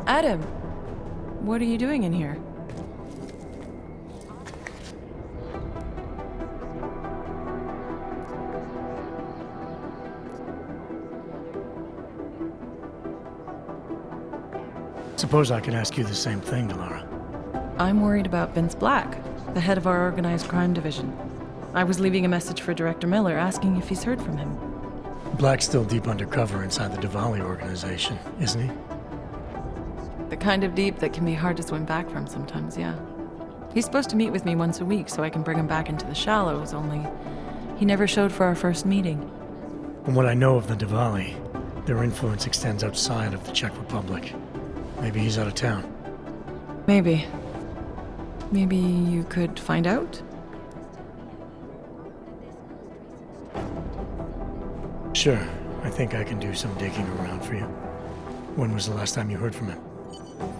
Adam, what are you doing in here? Suppose I could ask you the same thing, Delara. I'm worried about Vince Black, the head of our organized crime division. I was leaving a message for Director Miller asking if he's heard from him. Black's still deep undercover inside the Diwali organization, isn't he? The kind of deep that can be hard to swim back from sometimes, yeah. He's supposed to meet with me once a week so I can bring him back into the shallows, only he never showed for our first meeting. From what I know of the Diwali, their influence extends outside of the Czech Republic. Maybe he's out of town. Maybe. Maybe you could find out? Sure, I think I can do some digging around for you. When was the last time you heard from him?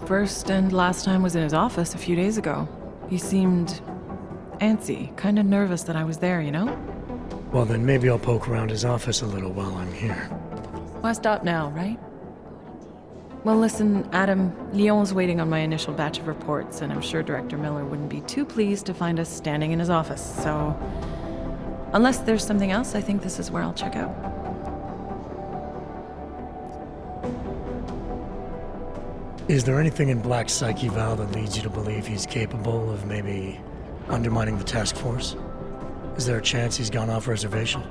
First and last time was in his office a few days ago. He seemed antsy, kind of nervous that I was there, you know? Well, then maybe I'll poke around his office a little while I'm here. Why stop now, right? Well, listen, Adam, Lyon's waiting on my initial batch of reports, and I'm sure Director Miller wouldn't be too pleased to find us standing in his office, so... Unless there's something else, I think this is where I'll check out. Is there anything in Black's psyche, Val, that leads you to believe he's capable of maybe undermining the task force? Is there a chance he's gone off reservation?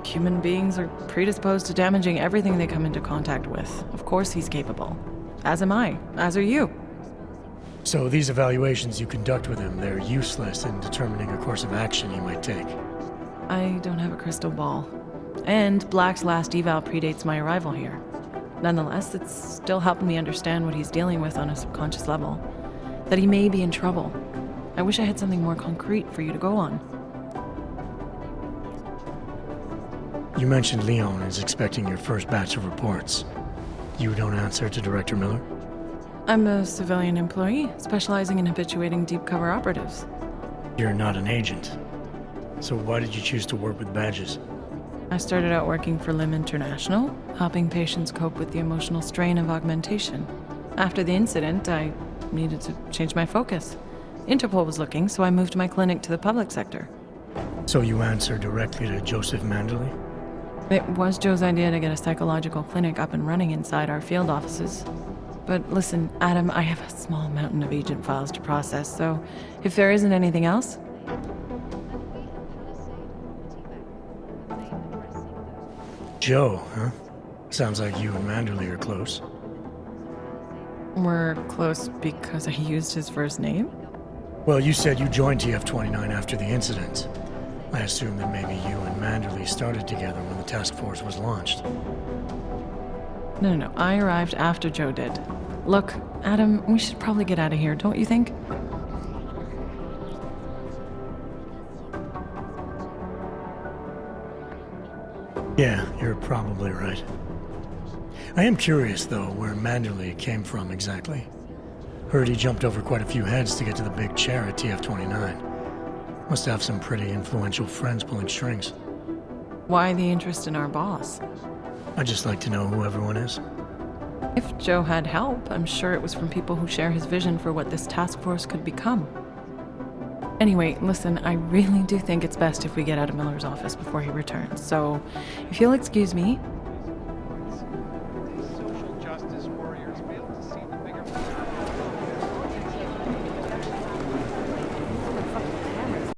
Human beings are predisposed to damaging everything they come into contact with. Of course he's capable. As am I. As are you. So these evaluations you conduct with him, they're useless in determining a course of action he might take. I don't have a crystal ball. And Black's last eval predates my arrival here. Nonetheless, it's still helping me understand what he's dealing with on a subconscious level. That he may be in trouble. I wish I had something more concrete for you to go on. You mentioned Leon is expecting your first batch of reports. You don't answer to Director Miller? I'm a civilian employee, specializing in habituating deep cover operatives. You're not an agent. So why did you choose to work with badges? I started out working for LIM International, helping patients cope with the emotional strain of augmentation. After the incident, I needed to change my focus. Interpol was looking, so I moved my clinic to the public sector. So you answer directly to Joseph Manderley? It was Joe's idea to get a psychological clinic up and running inside our field offices. But listen, Adam, I have a small mountain of agent files to process, so if there isn't anything else... Joe, huh? Sounds like you and Manderley are close. We're close because I used his first name? Well, you said you joined TF-29 after the incident. I assume that maybe you and Manderley started together when the task force was launched. No. I arrived after Joe did. Look, Adam, we should probably get out of here, don't you think? Yeah, you're probably right. I am curious, though, where Manderley came from exactly. Heard he jumped over quite a few heads to get to the big chair at TF-29. Must have some pretty influential friends pulling strings. Why the interest in our boss? I'd just like to know who everyone is. If Joe had help, I'm sure it was from people who share his vision for what this task force could become. Anyway, listen, I really do think it's best if we get out of Miller's office before he returns, so if you'll excuse me,